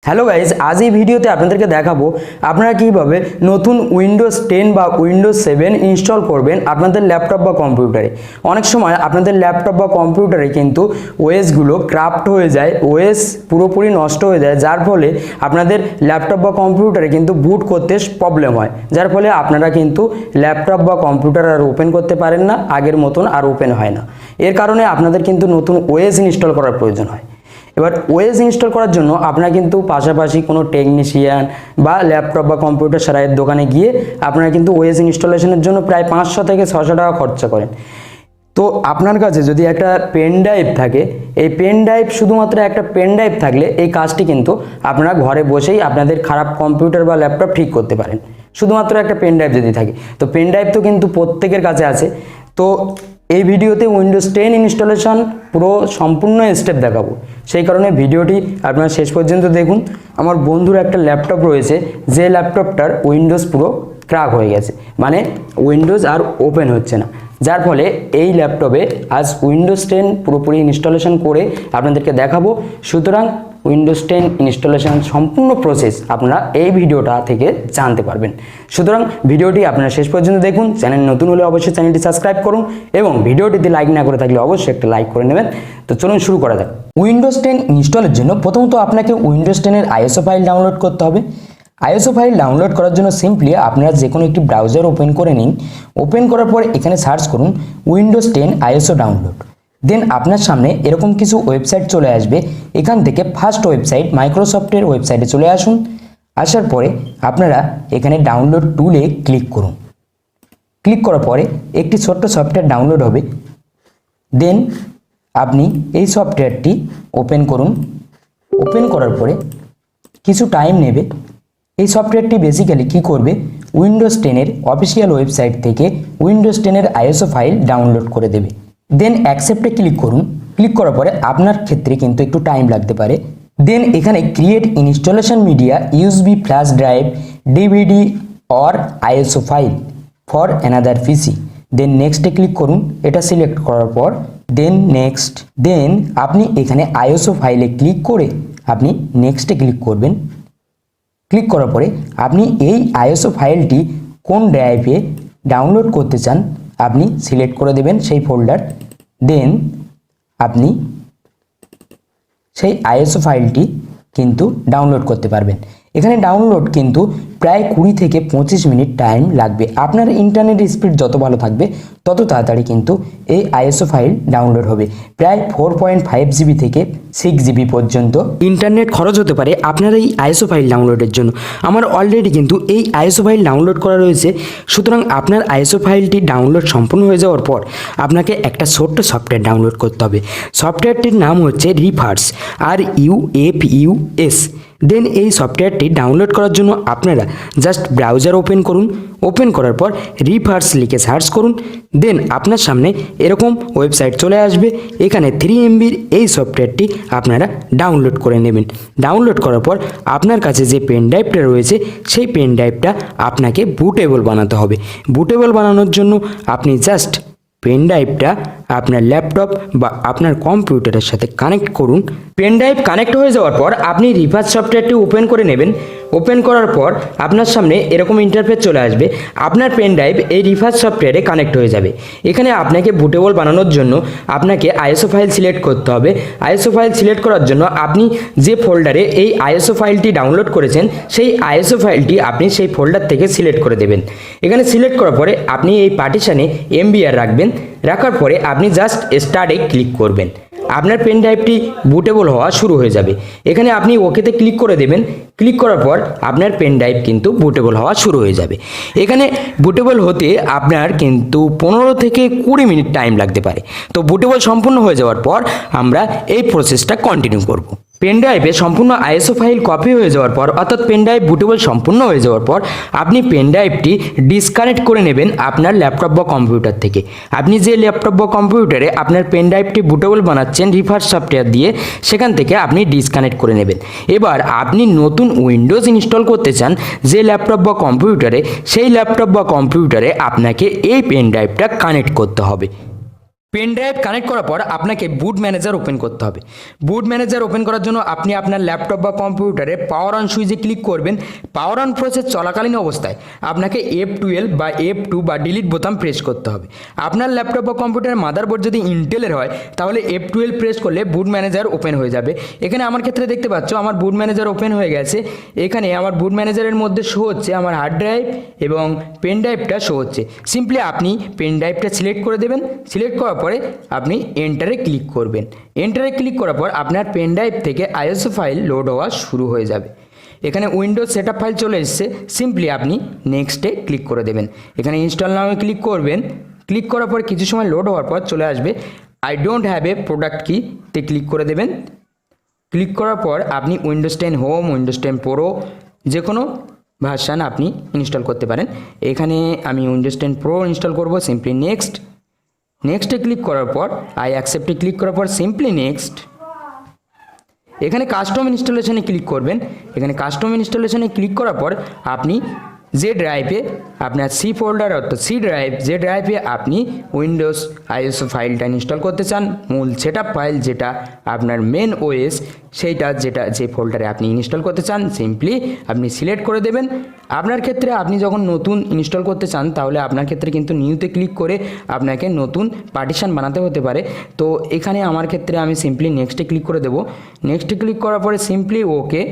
Hello guys, আজ এই ভিডিওতে আপনাদেরকে দেখাবো আপনারা কীভাবে নতুন উইন্ডোজ 10 বা উইন্ডোজ 7 ইনস্টল করবেন আপনাদের ল্যাপটপ বা কম্পিউটারে। অনেক সময় আপনাদের ল্যাপটপ বা কম্পিউটারে কিন্তু ওএসগুলো ক্রাফট হয়ে যায়, ওএস পুরোপুরি নষ্ট হয়ে যায়, যার ফলে আপনাদের ল্যাপটপ বা কম্পিউটারে কিন্তু বুট করতে প্রবলেম হয়, যার ফলে আপনারা কিন্তু ল্যাপটপ বা কম্পিউটার আর ওপেন করতে পারেন না, আগের মতন আর ওপেন হয় না। এর কারণে আপনাদের কিন্তু নতুন ওএস ইনস্টল করার প্রয়োজন হয়। এবার ওএস ইনস্টল করার জন্য আপনারা কিন্তু পাশাপাশি কোনো টেকনিশিয়ান বা ল্যাপটপ বা কম্পিউটার সারাইয়ের দোকানে গিয়ে আপনারা কিন্তু ওএস ইনস্টলেশনের জন্য প্রায় 500 থেকে 600 টাকা খরচা করেন। তো আপনার কাছে যদি একটা পেন ড্রাইভ থাকে, এই পেন ড্রাইভ শুধুমাত্র একটা পেন ড্রাইভ থাকলে এই কাজটি কিন্তু আপনারা ঘরে বসেই আপনাদের খারাপ কম্পিউটার বা ল্যাপটপ ঠিক করতে পারেন, শুধুমাত্র একটা পেন ড্রাইভ যদি থাকে। তো পেন ড্রাইভ তো কিন্তু প্রত্যেকের কাছে আছে। তো এই ভিডিওতে উইন্ডোজ 10 ইনস্টলেশন পুরো সম্পূর্ণ স্টেপ দেখাবো, সেই কারণে ভিডিওটি আপনারা শেষ পর্যন্ত দেখুন। আমার বন্ধুর একটা ল্যাপটপ রয়েছে, যে ল্যাপটপটার উইন্ডোজ পুরো ক্র্যাক হয়ে গেছে, মানে উইন্ডোজ আর ওপেন হচ্ছে না, যার ফলে এই ল্যাপটপে আজ উইন্ডোজ 10 পুরোপুরি ইনস্টলেশন করে আপনাদেরকে দেখাবো। সুতরাং উইন্ডোজ 10 ইনস্টলেশন সম্পূর্ণ প্রসেস আপনারা এই ভিডিওটা থেকে জানতে পারবেন। সুতরাং ভিডিওটি আপনারা শেষ পর্যন্ত দেখুন। চ্যানেল নতুন হলে অবশ্যই চ্যানেলটি সাবস্ক্রাইব করুন এবং ভিডিওটিতে লাইক না করে থাকলে অবশ্যই একটা লাইক করে নেবেন। তো চলুন শুরু করা যাক। উইন্ডোজ 10 ইনস্টলের জন্য প্রথমত আপনাকে উইন্ডোজ 10 এর আইএসও ফাইল ডাউনলোড করতে হবে। আইএসও ফাইল ডাউনলোড করার জন্য সিম্পলি আপনারা যে কোনো একটি ব্রাউজার ওপেন করে নিন। ওপেন করার পর এখানে সার্চ করুন উইন্ডোজ 10 আইএসও ডাউনলোড। দেন আপনার সামনে এরকম কিছু ওয়েবসাইট চলে আসবে। এখান থেকে ফার্স্ট ওয়েবসাইট মাইক্রোসফটের ওয়েবসাইটে চলে আসুন। আসার পরে আপনারা এখানে ডাউনলোড টুলে ক্লিক করুন। ক্লিক করার পরে একটি ছোট্ট সফটওয়্যার ডাউনলোড হবে। দেন আপনি এই সফটওয়্যারটি ওপেন করুন। ওপেন করার পরে কিছু টাইম নেবে। এই সফটওয়্যারটি বেসিক্যালি কী করবে, উইন্ডোজ 10 এর অফিসিয়াল ওয়েবসাইট থেকে উইন্ডোজ 10 এর আইএসও ফাইল ডাউনলোড করে দেবে। দেন অ্যাকসেপ্টে ক্লিক করুন। ক্লিক করার পরে আপনার ক্ষেত্রে কিন্তু একটু টাইম লাগতে পারে। দেন এখানে create installation media USB flash drive DVD or ISO file for another PC. Then নেক্সটে ক্লিক করুন। এটা সিলেক্ট করার পর দেন নেক্সট। দেন আপনি এখানে আইএসও ফাইলে ক্লিক করে আপনি নেক্সটে ক্লিক করবেন। ক্লিক করার পরে আপনি এই আইএসও ফাইলটি কোন ড্রাইভে ডাউনলোড করতে চান আপনি সিলেক্ট করে দেবেন সেই ফোল্ডার। দেন আপনি সেই আইএসও ফাইলটি কিন্তু ডাউনলোড করতে পারবেন। এখানে ডাউনলোড কিন্তু প্রায় 20 থেকে 25 মিনিট টাইম লাগবে। আপনার ইন্টারনেট স্পিড যত ভালো থাকবে তত তাড়াতাড়ি কিন্তু এই আইএসও ফাইল ডাউনলোড হবে। প্রায় 4.5 জিবি থেকে 6 জিবি পর্যন্ত ইন্টারনেট খরচ হতে পারে আপনার এই আইএসও ফাইল ডাউনলোডের জন্য। আমার অলরেডি কিন্তু এই আইএসও ফাইল ডাউনলোড করা রয়েছে। সুতরাং আপনার আইএসও ফাইলটি ডাউনলোড সম্পূর্ণ হয়ে যাওয়ার পর আপনাকে একটা ছোট্ট সফটওয়্যার ডাউনলোড করতে হবে। সফটওয়্যারটির নাম হচ্ছে রিভার্স, RUFUS। দেন এই সফটওয়্যারটি ডাউনলোড করার জন্য আপনারা জাস্ট ব্রাউজার ওপেন করুন। ওপেন করার পর রিভার্স লিখে সার্চ করুন। দেন আপনার সামনে এরকম ওয়েবসাইট চলে আসবে। এখানে 3 MB এই সফটওয়্যারটি আপনারা ডাউনলোড করে নেবেন। ডাউনলোড করার পর আপনার কাছে যে পেন ড্রাইভটা রয়েছে সেই পেন ড্রাইভটা আপনাকে বুটেবল বানাতে হবে। বুটেবল বানানোর জন্য আপনি জাস্ট পেন ড্রাইভটা আপনার ল্যাপটপ বা আপনার কম্পিউটারের সাথে কানেক্ট করুন। পেন ড্রাইভ কানেক্ট হয়ে যাওয়ার পর আপনি রিভার্স সফটওয়্যারটি ওপেন করে নেবেন। ওপেন করার পর আপনার সামনে এরকম ইন্টারফেস চলে আসবে। আপনার পেন ড্রাইভ এই রিভার্স সফটওয়্যারে কানেক্ট হয়ে যাবে। এখানে আপনাকে বুটেবল বানানোর জন্য আপনাকে আইএসও ফাইল সিলেক্ট করতে হবে। আইএসও ফাইল সিলেক্ট করার জন্য আপনি যে ফোল্ডারে এই আইএসও ফাইলটি ডাউনলোড করেছেন সেই আইএসও ফাইলটি আপনি সেই ফোল্ডার থেকে সিলেক্ট করে দেবেন। এখানে সিলেক্ট করার পরে আপনি এই পার্টিশনে MBR রাখবেন। রাখার পরে আপনি জাস্ট স্টার্টে ক্লিক করবেন। আপনার পেন ড্রাইভটি বুটেবল হওয়া শুরু হয়ে যাবে। এখানে আপনি ওকেতে ক্লিক করে দেবেন। ক্লিক করার পর আপনার পেন ড্রাইভ কিন্তু বুটেবল হওয়া শুরু হয়ে যাবে। এখানে বুটেবল হতে আপনার কিন্তু 15 থেকে 20 মিনিট টাইম লাগতে পারে। তো বুটেবল সম্পূর্ণ হয়ে যাওয়ার পর আমরা এই প্রসেসটা কন্টিনিউ করব। পেন ড্রাইভে সম্পূর্ণ আইএসও ফাইল কপি হয়ে যাওয়ার পর অর্থাৎ পেন ড্রাইভ বুটেবল সম্পূর্ণ হয়ে যাওয়ার পর আপনি পেন ড্রাইভটি ডিসকানেক্ট করে নেবেন আপনার ল্যাপটপ বা কম্পিউটার থেকে। আপনি যে ল্যাপটপ বা কম্পিউটারে আপনার পেন ড্রাইভটি বুটেবল বানাচ্ছেন রিভার্স সফটওয়্যার দিয়ে, সেখান থেকে আপনি ডিসকানেক্ট করে নেবেন। এবার আপনি নতুন উইন্ডোজ ইনস্টল করতে চান যে ল্যাপটপ বা কম্পিউটারে, সেই ল্যাপটপ বা কম্পিউটারে আপনাকে এই পেন ড্রাইভটা কানেক্ট করতে হবে। পেন ড্রাইভ কানেক্ট করার পর আপনাকে বুট ম্যানেজার ওপেন করতে হবে। বুট ম্যানেজার ওপেন করার জন্য আপনি আপনার ল্যাপটপ বা কম্পিউটারে পাওয়ার অন সুইচে ক্লিক করবেন। পাওয়ার অন প্রসেস চলাকালীন অবস্থায় আপনাকে F12 বা F2 বা ডিলিট বোতাম প্রেস করতে হবে। আপনার ল্যাপটপ বা কম্পিউটারের মাদারবোর্ড যদি ইন্টেলের হয় তাহলে F12 প্রেস করলে বুট ম্যানেজার ওপেন হয়ে যাবে। এখানে আমার ক্ষেত্রে দেখতে পাচ্ছ আমার বুট ম্যানেজার ওপেন হয়ে গেছে। এখানে আমার বুট ম্যানেজারের মধ্যে শো হচ্ছে আমার হার্ড ড্রাইভ এবং পেন ড্রাইভটা শো হচ্ছে। সিম্পলি আপনি পেন ড্রাইভটা সিলেক্ট করে দেবেন। সিলেক্ট করার পরে আপনি এন্টারে ক্লিক করবেন। এন্টারে ক্লিক করার পর আপনার পেন ড্রাইভ থেকে আইএসও ফাইল লোড হওয়া শুরু হয়ে যাবে। এখানে উইন্ডোজ সেটআপ ফাইল চলে এসেছে। সিম্পলি আপনি নেক্সটে ক্লিক করে দেবেন। এখানে ইনস্টল নামে ক্লিক করবেন। ক্লিক করার পর কিছু সময় লোড হওয়ার পর চলে আসবে I don't have a product কি তে ক্লিক করে দেবেন। ক্লিক করার পর আপনি উইন্ডোজ 10 হোম, উইন্ডোজ 10 প্রো যে কোনো ভার্সান আপনি ইনস্টল করতে পারেন। এখানে আমি উইন্ডোজ 10 প্রো ইনস্টল করব। সিম্পলি নেক্সটে ক্লিক করার পর আই অ্যাকসেপ্টে ক্লিক করার পর সিম্পলি নেক্সট। এখানে কাস্টম ইনস্টলেশনে ক্লিক করবেন। এখানে কাস্টম ইনস্টলেশনে ক্লিক করার পর আপনি যে ড্রাইভে আপনার সি ফোল্ডার অর্থাৎ সি ড্রাইভ, যে ড্রাইভে আপনি উইন্ডোজ আইএসও ফাইলটা ইনস্টল করতে চান, মূল সেটআপ ফাইল যেটা আপনার মেন ওএস, সেইটা যে ফোল্ডারে আপনি ইনস্টল করতে চান সিম্পলি আপনি সিলেক্ট করে দেবেন। আপনার ক্ষেত্রে আপনি যখন নতুন ইনস্টল করতে চান তাহলে আপনার ক্ষেত্রে কিন্তু নিউতে ক্লিক করে আপনাকে নতুন পার্টিশন বানাতে হতে পারে। তো এখানে আমার ক্ষেত্রে আমি সিম্পলি নেক্সটে ক্লিক করে দেবো। নেক্সটে ক্লিক করার পরে সিম্পলি ওকে,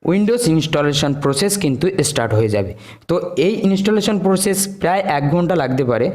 উইন্ডোজ ইনস্টলেশন প্রসেস কিন্তু স্টার্ট হয়ে যাবে। তো এই ইনস্টলেশন প্রসেস প্রায় 1 ঘন্টা লাগতে পারে।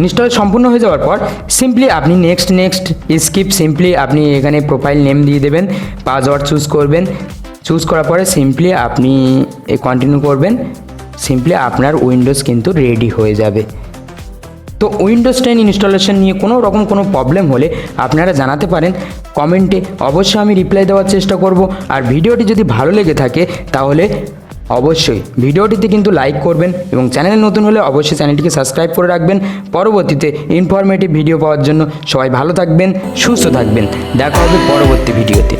ইনস্টল সম্পূর্ণ হয়ে যাওয়ার পর সিম্পলি আপনি নেক্সট স্কিপ, সিম্পলি আপনি এখানে প্রোফাইল নেম দিয়ে দেবেন, পাসওয়ার্ড চুজ করার পরে সিম্পলি আপনি কন্টিনিউ করবেন। সিম্পলি আপনার উইন্ডোজ কিন্তু রেডি হয়ে যাবে। তো উইন্ডোজ 10 ইনস্টলেশন নিয়ে কোনো রকম কোনো প্রবলেম হলে আপনারা জানাতে পারেন কমেন্টে, অবশ্যই আমি রিপ্লাই দেওয়ার চেষ্টা করব। আর ভিডিওটি যদি ভালো লেগে থাকে তাহলে অবশ্যই ভিডিওটিতে কিন্তু লাইক করবেন এবং চ্যানেলে নতুন হলে অবশ্যই চ্যানেলটিকে সাবস্ক্রাইব করে রাখবেন। পরবর্তীতে ইনফরমেটিভ ভিডিও পাওয়ার জন্য সবাই ভালো থাকবেন, সুস্থ থাকবেন। দেখা হবে পরবর্তী ভিডিওতে।